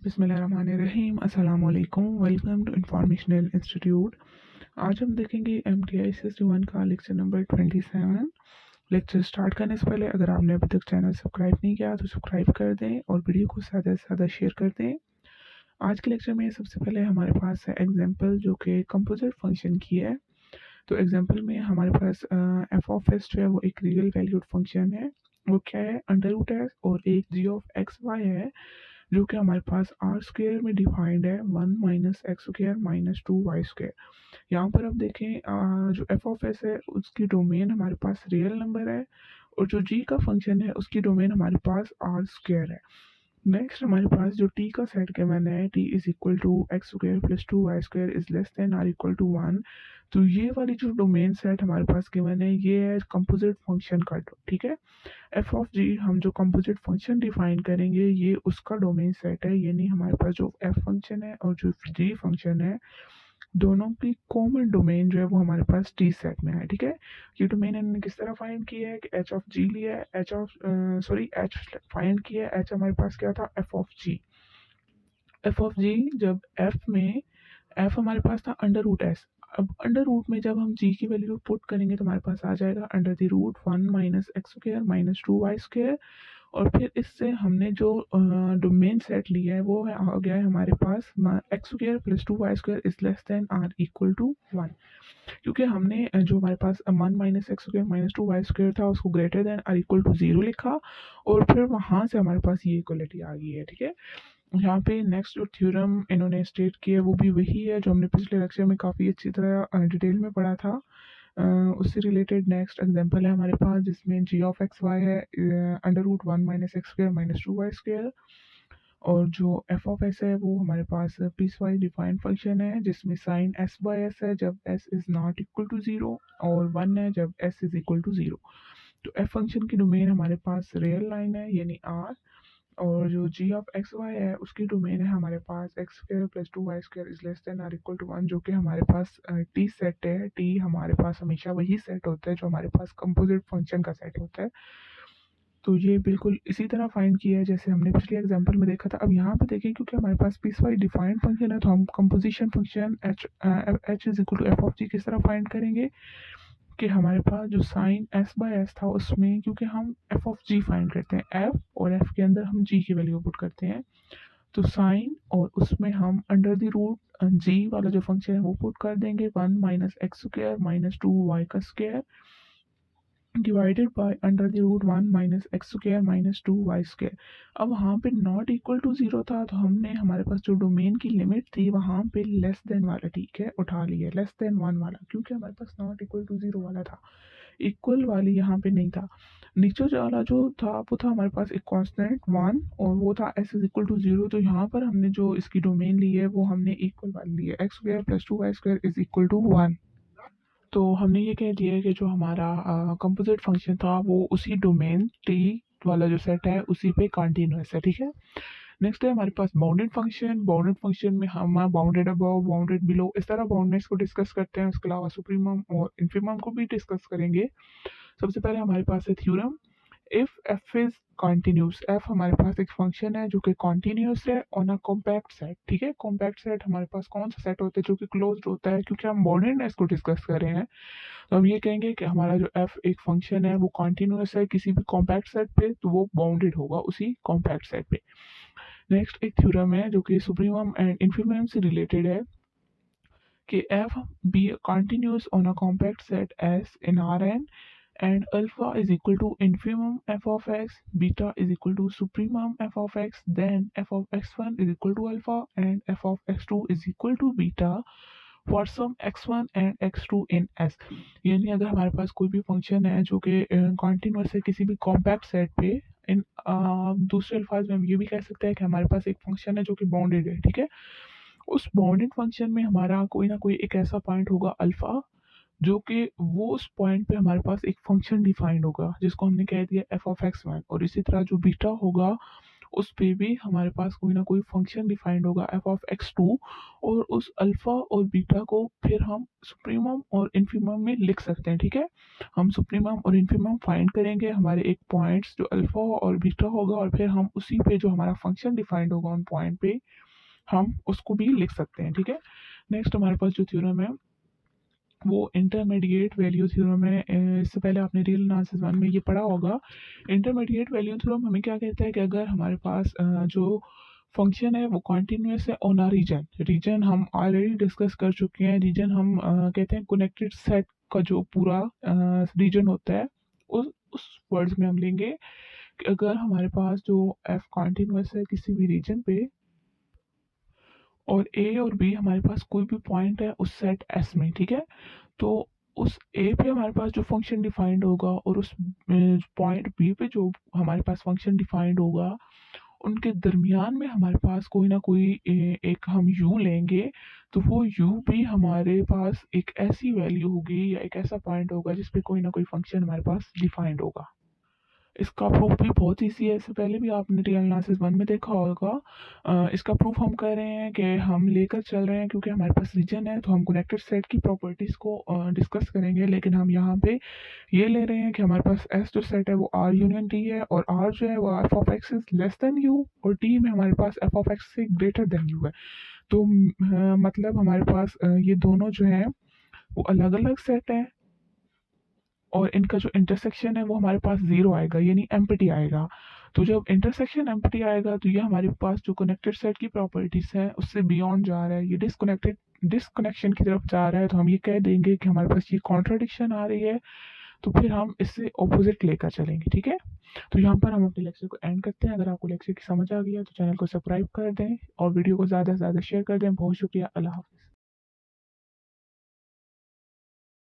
बिस्मिल्लाहिर्रहमानिर्रहीम। अस्सलाम वालेकुम। Welcome to informational institute. आज हम देखेंगे MTI SSD1 का लेक्चर नंबर 27। लेक्चर स्टार्ट करने से पहले अगर आपने अभी तक चैनल सब्सक्राइब नहीं किया तो सब्सक्राइब कर दें और वीडियो को ज़्यादा से ज़्यादा शेयर कर दें। आज के लेक्चर में सबसे पहले हमारे पास है एग्जाम्पल जो कि कंपोजिट फंक्शन की है। तो एग्जाम्पल में हमारे पास एफ ऑफ एस जो है वो एक रियल वैल्यूड फंक्शन है। वो क्या है, अंडर रूट है, और एक जी ऑफ एक्स वाई है जो कि हमारे पास आर स्क्वेयर में डिफाइंड है 1 - x² - 2y²। यहाँ पर अब देखें जो एफ ऑफ एस है उसकी डोमेन हमारे पास रियल नंबर है, और जो जी का फंक्शन है उसकी डोमेन हमारे पास आर स्क्वेयर है। नेक्स्ट हमारे पास जो टी का सेट गिवन है, T is equal to x² + 2y² is less than or equal to 1। तो ये वाली जो डोमेन सेट हमारे पास गिवन है ये है कंपोजिट फंक्शन का। ठीक है, एफ ऑफ जी हम जो कंपोजिट फंक्शन डिफाइन करेंगे ये उसका डोमेन सेट है, यानी हमारे पास जो एफ फंक्शन है और जो जी फंक्शन है दोनों की कॉमन डोमेन जो है वो हमारे पास टी सेट में है। ठीक है, ये डोमेन हमने किस तरह फाइंड किया है कि एच ऑफ जी लिया है, एच फाइंड किया है, एच हमारे पास क्या था, F of G. F of G जब एफ में एफ हमारे पास था अंडर रूट एस। अब अंडर रूट में जब हम जी की वैल्यू पुट करेंगे तो हमारे पास आ जाएगा under the root 1 - x² - 2y²। और फिर इससे हमने जो डोमेन सेट लिया है वो आ गया है हमारे पास x² + 2y² is less than or equal to 1। क्योंकि हमने जो हमारे पास 1 - x² - 2y² था उसको greater than or equal to 0 लिखा, और फिर वहां से हमारे पास ये इक्वलिटी आ गई है। ठीक है, यहाँ पे नेक्स्ट जो थ्योरम इन्होंने स्टेट किया वो भी वही है जो हमने पिछले लेक्चर में काफ़ी अच्छी तरह डिटेल में पढ़ा था। उससे रिलेटेड नेक्स्ट एग्जांपल है हमारे पास जिसमें जी ऑफ एक्स वाई है अंडर रूट 1 - x² - 2y²। और जो एफ ऑफ एस है वो हमारे पास पीस वाइज डिफाइंड फंक्शन है जिसमें साइन एस बाय एस है जब S is not equal to 0, और 1 है जब एस इज इक्वल टू 0। तो एफ फंक्शन की डोमेन हमारे पास रियल लाइन है यानी आर, और जो जी ऑफ एक्स वाई है उसकी डोमेन है हमारे पास x² + 2y² is less than or equal to 1, जो कि हमारे पास टी सेट है। टी हमारे पास हमेशा वही सेट होता है जो हमारे पास कंपोजिट फंक्शन का सेट होता है। तो ये बिल्कुल इसी तरह फाइंड किया है जैसे हमने पिछले एग्जांपल में देखा था। अब यहाँ पे देखें क्योंकि हमारे पास पीस वाइज डिफाइंड फंक्शन है तो हम composition function H is equal to F of G किस तरह फाइंड करेंगे कि हमारे पास जो साइन एस बाय एस था उसमें क्योंकि हम एफ ऑफ जी फाइंड करते हैं, एफ और एफ के अंदर हम जी की वैल्यू पुट करते हैं, तो साइन और उसमें हम अंडर द रूट जी वाला जो फंक्शन है वो पुट कर देंगे 1 - x² - 2y² divided by under the root 1 - x² - 2y²। अब वहाँ पे नॉट इक्वल टू 0 था तो हमने हमारे पास जो डोमेन की लिमिट थी वहाँ पे लेस देन वाला, ठीक है, उठा लिया, लेस देन 1 वाला, क्योंकि हमारे पास नॉट इक्वल टू 0 वाला था, इक्वल वाली यहाँ पे नहीं था। नीचे वाला जो था वो था हमारे पास एक कांस्टेंट 1 और वो था s इज इक्वल टू 0। तो यहाँ पर हमने जो इसकी डोमेन ली है वो हमने इक्वल वाली ली है, x² + 2y² is equal to 1। तो हमने ये कह दिया है कि जो हमारा कंपोजिट फंक्शन था वो उसी डोमेन टी वाला जो सेट है उसी पे कॉन्टिन्यूस है। ठीक है, नेक्स्ट है हमारे पास बाउंडेड फंक्शन। बाउंडेड फंक्शन में हम बाउंडेड अबव, बाउंडेड बिलो, इस तरह बाउंडेड्स को डिस्कस करते हैं। उसके अलावा सुप्रीमम और इन्फीमम को भी डिस्कस करेंगे। सबसे पहले हमारे पास है theorem, if F is continuous, F हमारे पास एक फंक्शन है जो कि कॉन्टिन्यूस है ऑन अ कॉम्पैक्ट सेट। ठीक है, कॉम्पैक्ट सेट हमारे पास कौन सा सेट होता है जो कि क्लोज्ड होता है, क्योंकि हम बाउंडेडनेस को डिस्कस कर रहे हैं तो हम ये कहेंगे कि हमारा जो एफ एक फंक्शन है वो कॉन्टिन्यूस है किसी भी कॉम्पैक्ट सेट पे, तो वो बाउंडेड होगा उसी कॉम्पैक्ट सेट पे। नेक्स्ट एक थ्योरम है जो कि सुप्रीमम एंड इन्फीमम से रिलेटेड है कि F be continuous on a compact set S in Rn and alpha is equal to infimum f of x, beta is equal to supremum f of x, then f of x1 is equal to alpha and f of x2 is equal to beta for some x1 and x2 in S। यानी अगर हमारे पास कोई भी function है जो कि continuous है किसी भी कॉम्पैक्ट सेट पे, इन दूसरे अल्फाज में हम ये भी कह सकते हैं कि हमारे पास एक फंक्शन है जो कि बाउंडेड है। ठीक है, उस बाउंडेड फंक्शन में हमारा कोई ना कोई एक ऐसा पॉइंट होगा अल्फा जो कि वो उस पॉइंट पे हमारे पास एक फंक्शन डिफाइंड होगा जिसको हमने कह दिया एफ ऑफ एक्स वन, और इसी तरह जो बीटा होगा उस पे भी हमारे पास कोई ना कोई फंक्शन डिफाइंड होगा f(x2), और उस अल्फा और बीटा को फिर हम सुप्रीमम और इन्फीमम में लिख सकते हैं। ठीक है, हम सुप्रीमम और इन्फीमम फाइंड करेंगे हमारे एक पॉइंट्स जो अल्फा और बीटा होगा, और फिर हम उसी पे जो हमारा फंक्शन डिफाइंड होगा उन पॉइंट पे हम उसको भी लिख सकते हैं। ठीक है, नेक्स्ट हमारे पास जो थ्योरम है वो इंटरमीडिएट वैल्यू थ्योरम है। इससे पहले आपने रियल एनालिसिस 1 में ये पढ़ा होगा। इंटरमीडिएट वैल्यू थ्योरम हमें क्या कहता है कि अगर हमारे पास जो फंक्शन है वो कॉन्टिन्यूस है ऑन आ रीजन, रीजन हम ऑलरेडी डिस्कस कर चुके हैं। रीजन हम कहते हैं कनेक्टेड सेट का जो पूरा रीजन होता है, उस वर्ड्स में हम लेंगे कि अगर हमारे पास जो एफ कॉन्टिन्यूस है किसी भी रीजन पे, और ए और बी हमारे पास कोई भी पॉइंट है उस सेट एस में। ठीक है, तो उस ए पे हमारे पास जो फंक्शन डिफाइंड होगा और उस पॉइंट बी पे जो हमारे पास फंक्शन डिफाइंड होगा, उनके दरमियान में हमारे पास कोई ना कोई एक हम यू लेंगे, तो वो यू भी हमारे पास एक ऐसी वैल्यू होगी या एक ऐसा पॉइंट होगा जिसपे कोई ना कोई फंक्शन हमारे पास डिफाइंड होगा। इसका प्रूफ भी बहुत ईजी है, इससे पहले भी आपने रियल एनालिसिस 1 में देखा होगा। इसका प्रूफ हम कर रहे हैं कि हम लेकर चल रहे हैं, क्योंकि हमारे पास रीजन है तो हम कनेक्टेड सेट की प्रॉपर्टीज को डिस्कस करेंगे, लेकिन हम यहाँ पे ये ले रहे हैं कि हमारे पास एस जो सेट है वो आर यूनियन टी है, और आर जो है वो F of x is less then you, और टी में हमारे पास एफ ऑफ एक्स से ग्रेटर देन यू है। तो मतलब हमारे पास ये दोनों जो है वो अलग अलग सेट है, और इनका जो इंटरसेक्शन है वो हमारे पास जीरो आएगा, यानी एम्प्टी आएगा। तो जब इंटरसेक्शन एम्प्टी आएगा तो ये हमारे पास जो कनेक्टेड सेट की प्रॉपर्टीज है उससे बियॉन्ड जा रहा है, ये डिसकनेक्शन की तरफ जा रहा है। तो हम ये कह देंगे कि हमारे पास ये कॉन्ट्राडिक्शन आ रही है, तो फिर हम इससे ऑपोजिट लेकर चलेंगे। ठीक है, तो यहाँ पर हम अपने लेक्चर को एंड करते हैं। अगर आपको लेक्चर की समझ आ गया तो चैनल को सब्सक्राइब कर दें और वीडियो को ज़्यादा से ज़्यादा शेयर कर दें। बहुत शुक्रिया, अल्लाह हाफ़िज़।